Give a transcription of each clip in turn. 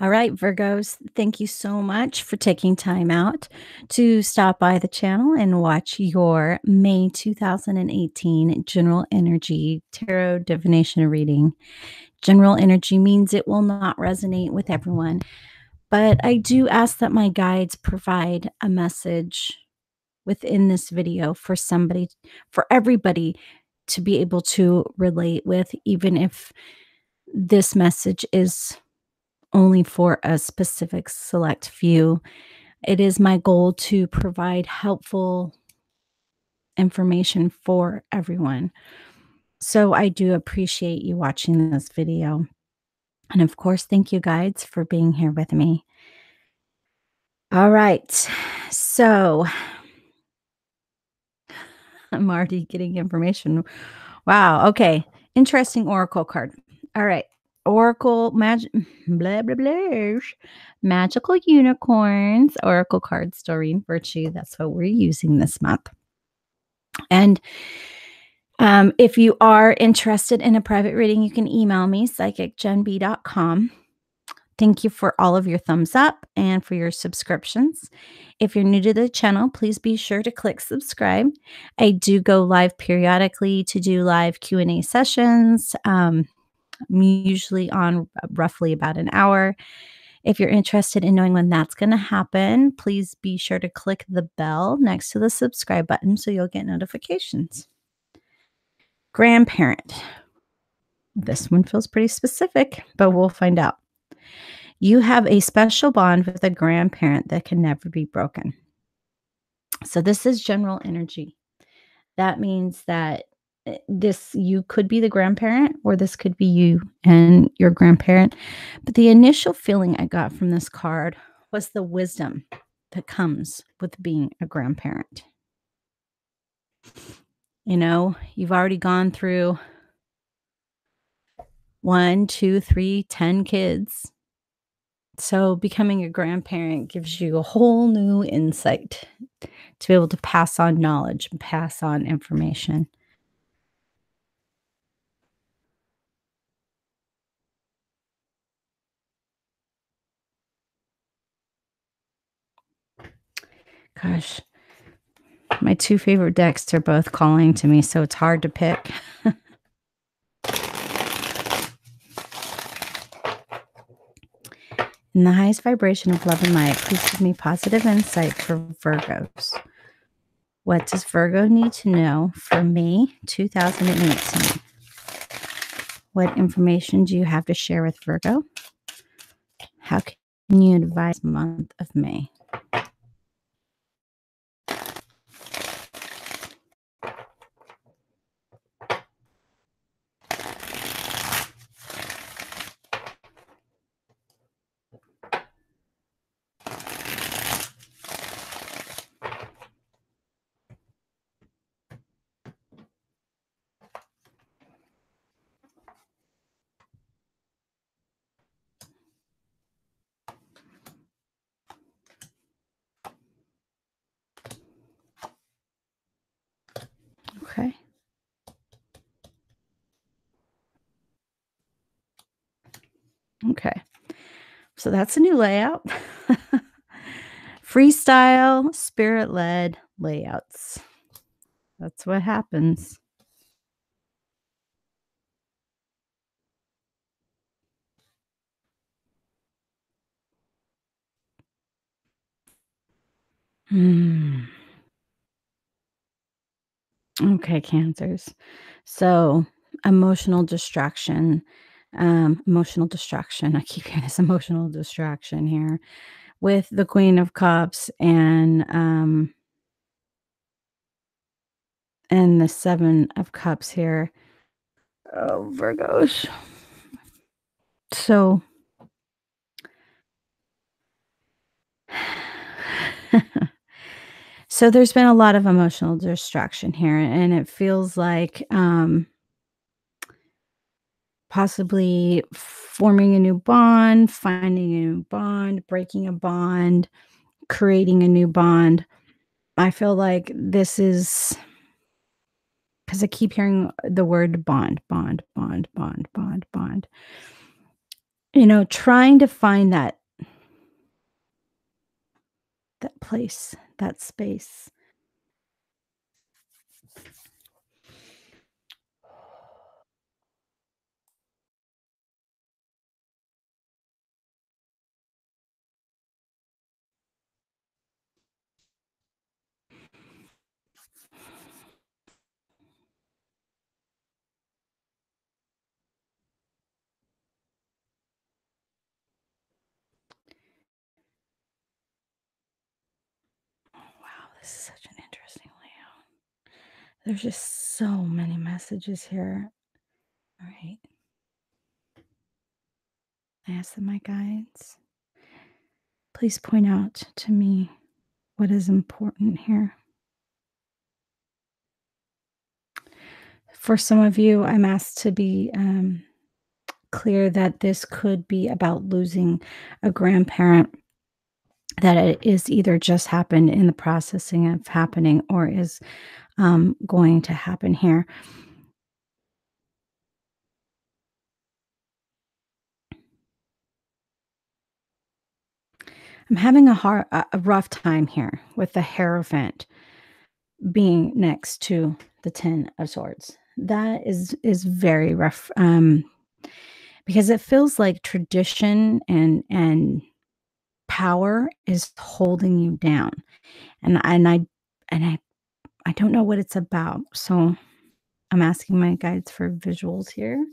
All right, Virgos, thank you so much for taking time out to stop by the channel and watch your May 2018 General Energy Tarot Divination reading. General energy means it will not resonate with everyone, but I do ask that my guides provide a message within this video for everybody to be able to relate with, even if this message is only for a specific select few. It is my goal to provide helpful information for everyone. So I do appreciate you watching this video. And of course, thank you guides for being here with me. All right. So I'm already getting information. Wow. Okay. Interesting oracle card. All right. Oracle magic blah blah blah. Magical unicorns, oracle cards, Doreen Virtue. That's what we're using this month. And if you are interested in a private reading, you can email me, psychicgenb.com. Thank you for all of your thumbs up and for your subscriptions. If you're new to the channel, please be sure to click subscribe. I do go live periodically to do live Q&A sessions, usually on roughly about an hour. If you're interested in knowing when that's going to happen, please be sure to click the bell next to the subscribe button so you'll get notifications. Grandparent. This one feels pretty specific, but we'll find out. You have a special bond with a grandparent that can never be broken. So this is general energy. That means that you could be the grandparent, or this could be you and your grandparent. But the initial feeling I got from this card was the wisdom that comes with being a grandparent. You know, you've already gone through 1, 2, 3, 10 kids. So becoming a grandparent gives you a whole new insight to be able to pass on knowledge and pass on information. Gosh, my two favorite decks are both calling to me, so it's hard to pick. In the highest vibration of love and light, please give me positive insight for Virgos. What does Virgo need to know for May 2018? What information do you have to share with Virgo? How can you advise the month of May? Okay. Okay. So that's a new layout. Freestyle, spirit-led layouts. That's what happens. Okay, Cancers. So emotional distraction. Emotional distraction. I keep hearing this emotional distraction here with the Queen of Cups and the Seven of Cups here. Oh, Virgos. So so there's been a lot of emotional distraction here, and it feels like possibly forming a new bond, finding a new bond, breaking a bond, creating a new bond. I feel like this is because I keep hearing the word bond, bond, bond, bond, bond, bond. Trying to find that place, that space. Wow, this is such an interesting layout. There's just so many messages here. All right. I ask that my guides, please point out to me what is important here. For some of you, I'm asked to be clear that this could be about losing a grandparent, that it is either just happened in the processing of happening or is going to happen here. I'm having a rough time here with the Hierophant being next to the 10 of swords. That is very rough, because it feels like tradition and power is holding you down, and I don't know what it's about, so I'm asking my guides for visuals here.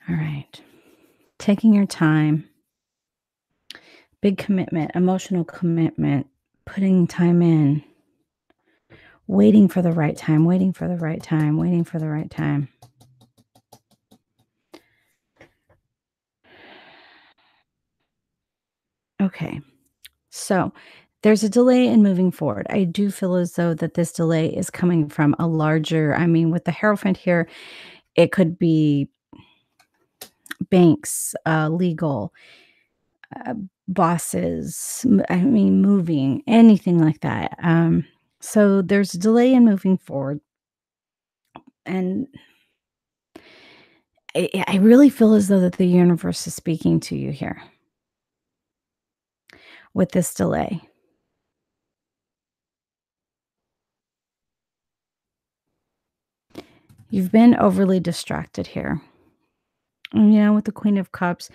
All right. Taking your time, big commitment, emotional commitment, putting time in, waiting for the right time, waiting for the right time, waiting for the right time. Okay. So, there's a delay in moving forward. I do feel as though that this delay is coming from a larger, I mean, with the Hierophant here, it could be banks, legal, uh, bosses, I mean, moving, anything like that. So there's a delay in moving forward, and I really feel as though that the universe is speaking to you here with this delay. You've been overly distracted here. And, with the Queen of Cups,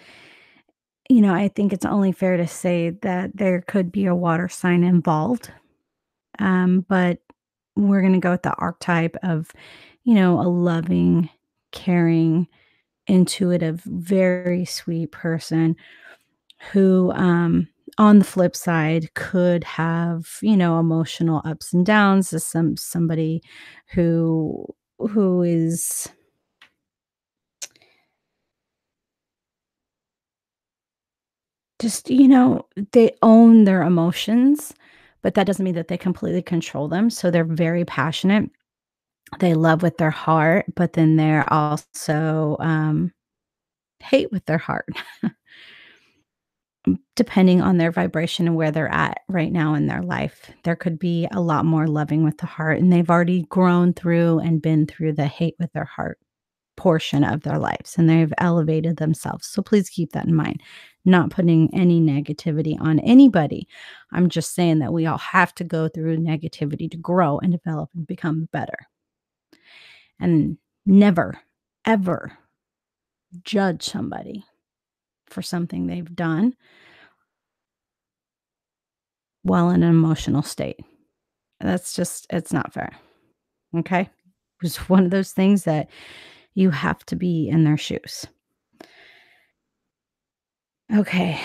I think it's only fair to say that there could be a water sign involved. But we're going to go with the archetype of, a loving, caring, intuitive, very sweet person who, on the flip side, could have, emotional ups and downs. As somebody who is, just, they own their emotions, but that doesn't mean that they completely control them. So they're very passionate. They love with their heart, but then they're also hate with their heart, depending on their vibration and where they're at right now in their life. There could be a lot more loving with the heart, and they've already grown through and been through the hate with their heart portion of their lives, and they've elevated themselves. So please keep that in mind. Not putting any negativity on anybody. I'm just saying that we all have to go through negativity to grow and develop and become better. And never, ever judge somebody for something they've done while in an emotional state. It's not fair. Okay. It's one of those things that you have to be in their shoes. Okay.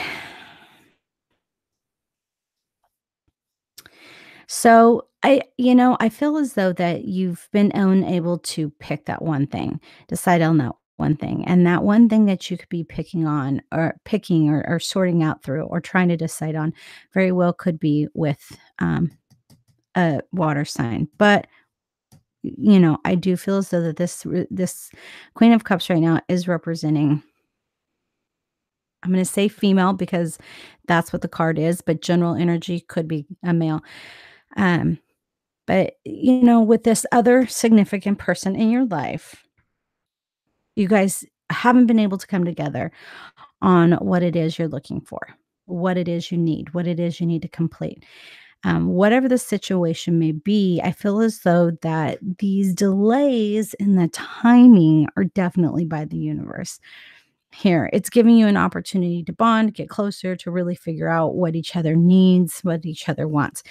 So I feel as though that you've been unable to pick that one thing, decide on that one thing. And that one thing that you could be picking or sorting out through or trying to decide on very well could be with a water sign. But I do feel as though that this Queen of Cups right now is representing, I'm going to say female because that's what the card is, but general energy could be a male. Um But, with this other significant person in your life, you guys haven't been able to come together on what it is you're looking for, what it is you need, what it is you need to complete. Whatever the situation may be, I feel as though that these delays in the timing are definitely by the universe. Here, it's giving you an opportunity to bond, get closer, to really figure out what each other needs, what each other wants.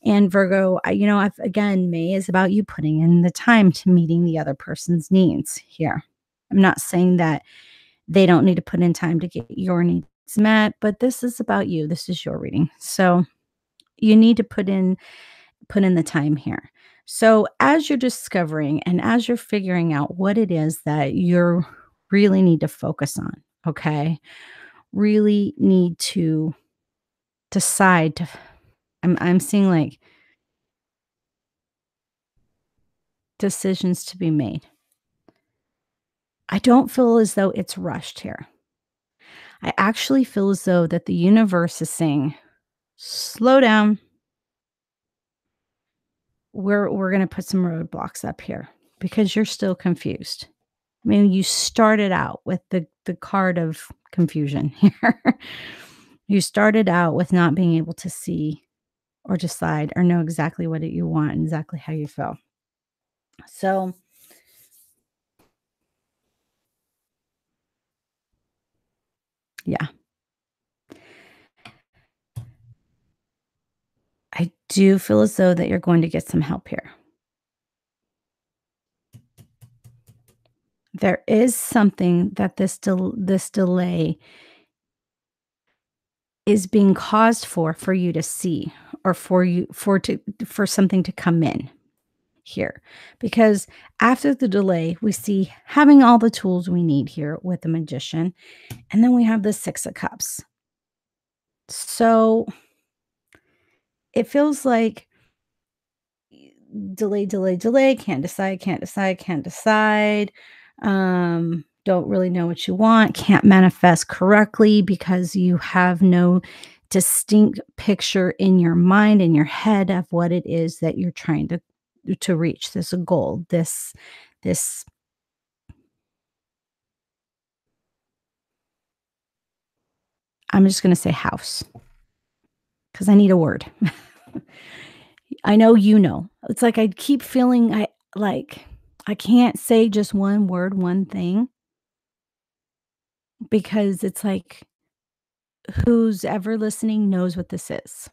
And Virgo, again, May is about you putting in the time to meeting the other person's needs here. I'm not saying that they don't need to put in time to get your needs met, but this is about you. This is your reading. So you need to put in the time here. So as you're discovering and as you're figuring out what it is that you really need to focus on, okay? Really need to decide to I'm seeing like decisions to be made. I don't feel as though it's rushed here. I actually feel as though that the universe is saying, "Slow down. We're going to put some roadblocks up here because you're still confused." I mean, you started out with the card of confusion here. You started out with not being able to see or decide or know exactly what you want and exactly how you feel. So, yeah, I do feel as though that you're going to get some help here. There is something that this delay is being caused for you to see, or for something to come in here, because after the delay we see having all the tools we need here with the magician, and then we have the 6 of cups. So it feels like delay, delay, delay, can't decide, can't decide, can't decide. Don't really know what you want, can't manifest correctly because you have no distinct picture in your mind, in your head, of what it is that you're trying to reach, this goal, this I'm just going to say house because I need a word. I know you know. It's like I keep feeling I can't say just one word, one thing, because it's like who's ever listening knows what this is.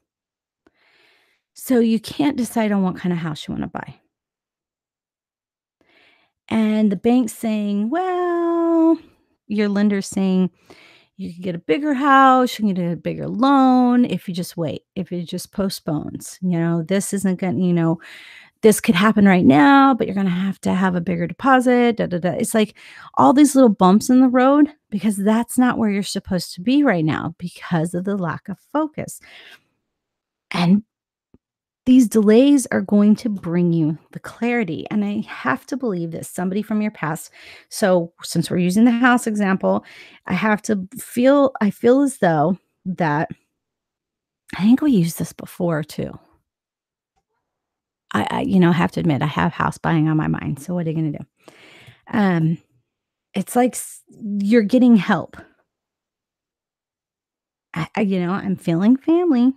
So you can't decide on what kind of house you want to buy. And the bank's saying, well, your lender's saying you can get a bigger house, you can get a bigger loan if you just wait, if it just postpones. This isn't going to, this could happen right now, but you're going to have a bigger deposit. Da, da, da. It's like all these little bumps in the road because that's not where you're supposed to be right now because of the lack of focus. And these delays are going to bring you the clarity. And I have to believe that somebody from your past. So, since we're using the house example, I feel as though that I think we used this before too. I have to admit, I have house buying on my mind. So, what are you going to do? Um, it's like you're getting help. I'm feeling family.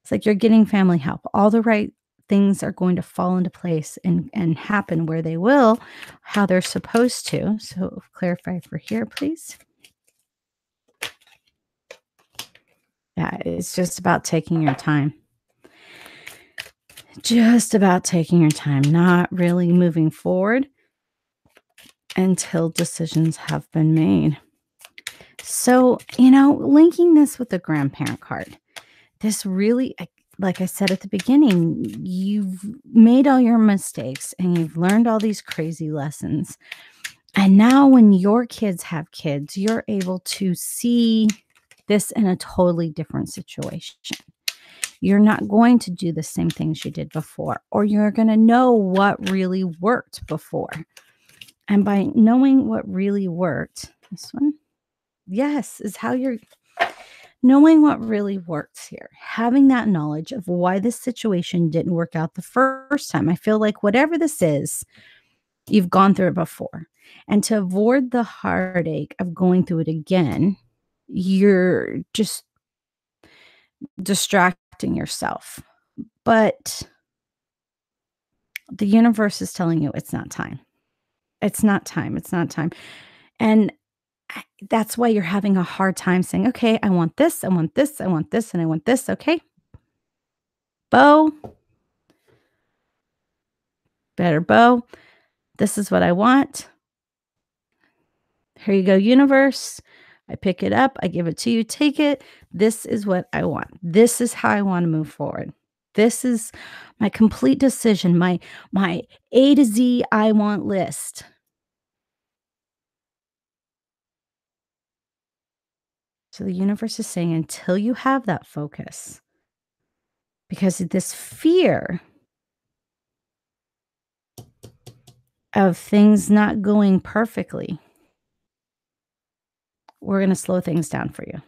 It's like you're getting family help. All the right things are going to fall into place and happen where they will, how they're supposed to. So clarify for here, please. Yeah, it's just about taking your time. Just about taking your time, not really moving forward until decisions have been made. So, linking this with the grandparent card, this really, like I said at the beginning, you've made all your mistakes and you've learned all these crazy lessons. And now, when your kids have kids, you're able to see this in a totally different situation. You're not going to do the same things you did before, or you're going to know what really worked before. And by knowing what really worked, this one, yes, is how you're Knowing what really works here, having that knowledge of why this situation didn't work out the first time. I feel like whatever this is, you've gone through it before. And to avoid the heartache of going through it again, you're just distracting yourself. But the universe is telling you it's not time. It's not time. It's not time. And that's why you're having a hard time saying, okay, I want this, I want this, I want this, and I want this. Okay, bow, better bow. This is what I want. Here you go, universe. I pick it up, I give it to you, take it. This is what I want. This is how I want to move forward. This is my complete decision, my A to Z I want list. So the universe is saying until you have that focus, because this fear of things not going perfectly, we're going to slow things down for you.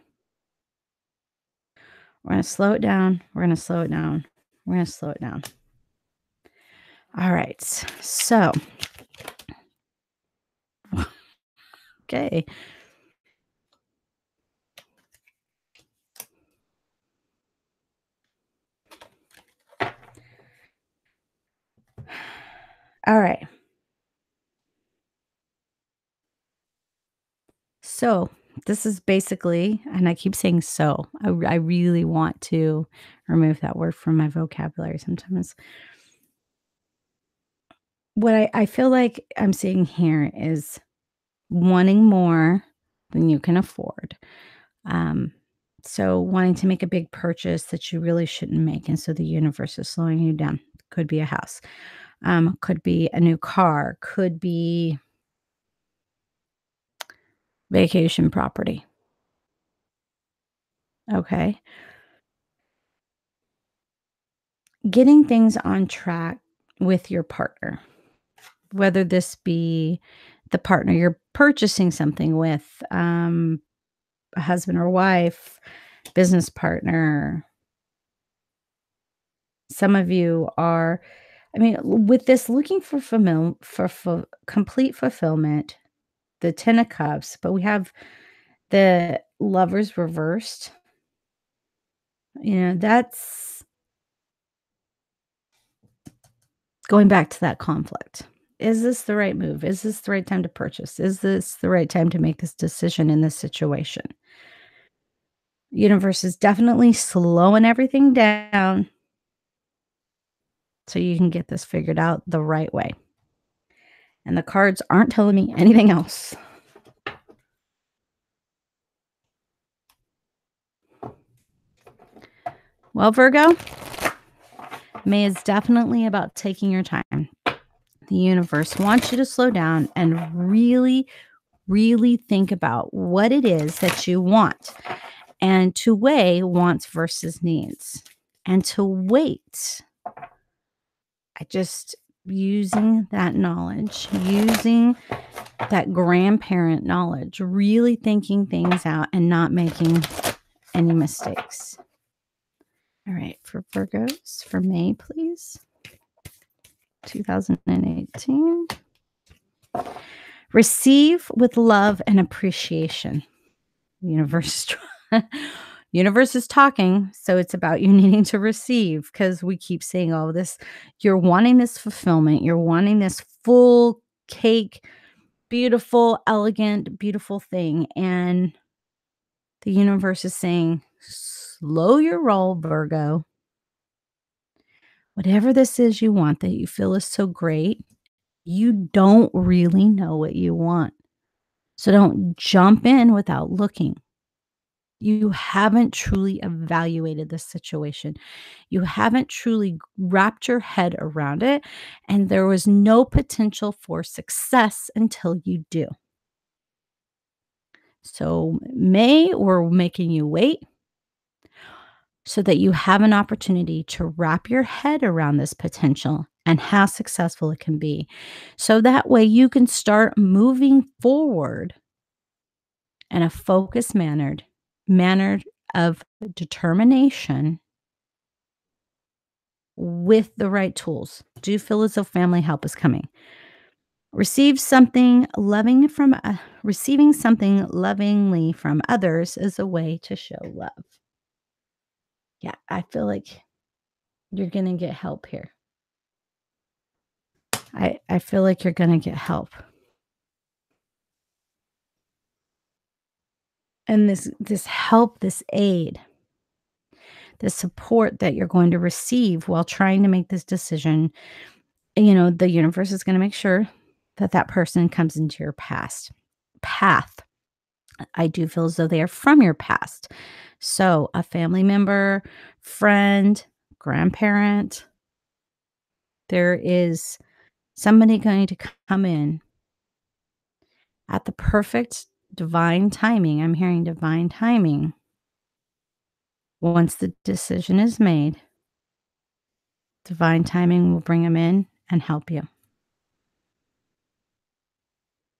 We're going to slow it down. We're going to slow it down. We're going to slow it down. All right. So, okay. All right. So, this is basically, and I keep saying so, I really want to remove that word from my vocabulary sometimes. What I feel like I'm seeing here is wanting more than you can afford. Um, so wanting to make a big purchase that you really shouldn't make, and so the universe is slowing you down. Could be a house, could be a new car, could be vacation property. Okay. Getting things on track with your partner, whether this be the partner you're purchasing something with, a husband or wife, business partner. Some of you are, I mean, with this looking for complete fulfillment, the 10 of cups, but we have the lovers reversed. That's going back to that conflict. Is this the right move? Is this the right time to purchase? Is this the right time to make this decision in this situation? Universe is definitely slowing everything down so you can get this figured out the right way. And the cards aren't telling me anything else. Well, Virgo, May is definitely about taking your time. The universe wants you to slow down and really, really think about what it is that you want, and to weigh wants versus needs, and to wait. I just using that knowledge, using that grandparent knowledge, really thinking things out and not making any mistakes. All right, for Virgos, for May, please. 2018. Receive with love and appreciation. Universe universe is talking, so it's about you needing to receive, because we keep saying all this. You're wanting this fulfillment. You're wanting this full cake, beautiful, elegant, beautiful thing. And the universe is saying, slow your roll, Virgo. Whatever this is you want that you feel is so great, you don't really know what you want. So don't jump in without looking. You haven't truly evaluated the situation. You haven't truly wrapped your head around it. And there was no potential for success until you do. So, May, we're making you wait so that you have an opportunity to wrap your head around this potential and how successful it can be. So that way you can start moving forward in a focused mannered of determination with the right tools. Do feel as though family help is coming. Receive something loving from receiving something lovingly from others is a way to show love. Yeah, I feel like you're going to get help here. I feel like you're going to get help. And this help, this aid, the support that you're going to receive while trying to make this decision, the universe is going to make sure that that person comes into your past path. I do feel as though they are from your past. So, a family member, friend, grandparent, there is somebody going to come in at the perfect divine timing. I'm hearing divine timing. Once the decision is made, divine timing will bring them in and help you.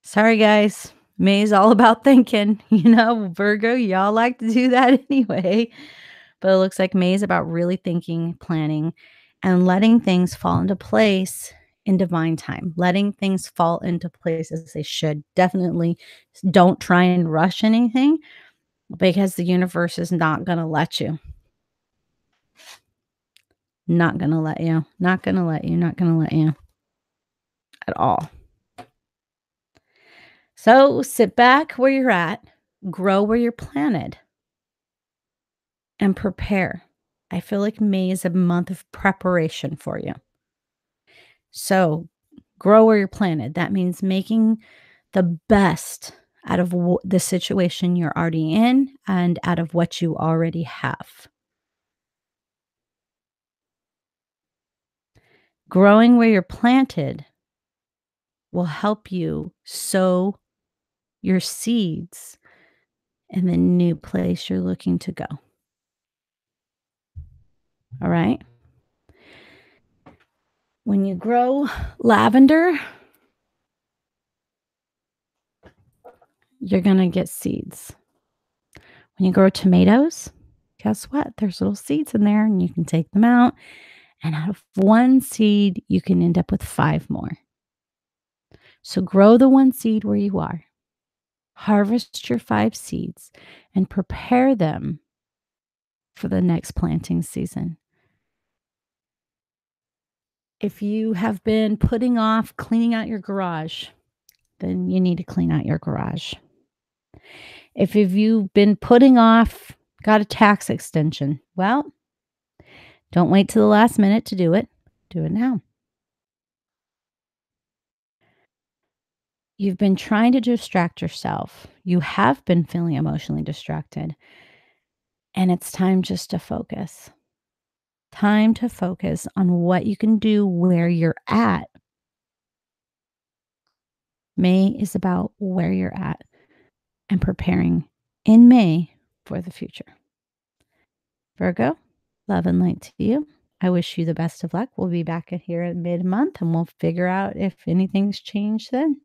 Sorry, guys. May's all about thinking. Virgo, y'all like to do that anyway. But it looks like May is about really thinking, planning, and letting things fall into place in divine time. Letting things fall into place as they should. Definitely don't try and rush anything because the universe is not going to let you. Not going to let you. Not going to let you. Not going to let you at all. So sit back where you're at, grow where you're planted, and prepare. I feel like May is a month of preparation for you. So grow where you're planted. That means making the best out of the situation you're already in and out of what you already have. Growing where you're planted will help you sow your seeds in the new place you're looking to go. All right? When you grow lavender, you're going to get seeds. When you grow tomatoes, guess what? There's little seeds in there and you can take them out. And out of one seed, you can end up with 5 more. So grow the one seed where you are. Harvest your 5 seeds and prepare them for the next planting season. If you have been putting off cleaning out your garage, then you need to clean out your garage. If you've been putting off, got a tax extension, well, don't wait till the last minute to do it. Do it now. You've been trying to distract yourself. You have been feeling emotionally distracted. And it's time just to focus. Time to focus on what you can do where you're at. May is about where you're at and preparing in May for the future. Virgo, love and light to you. I wish you the best of luck. We'll be back here at mid-month and we'll figure out if anything's changed then.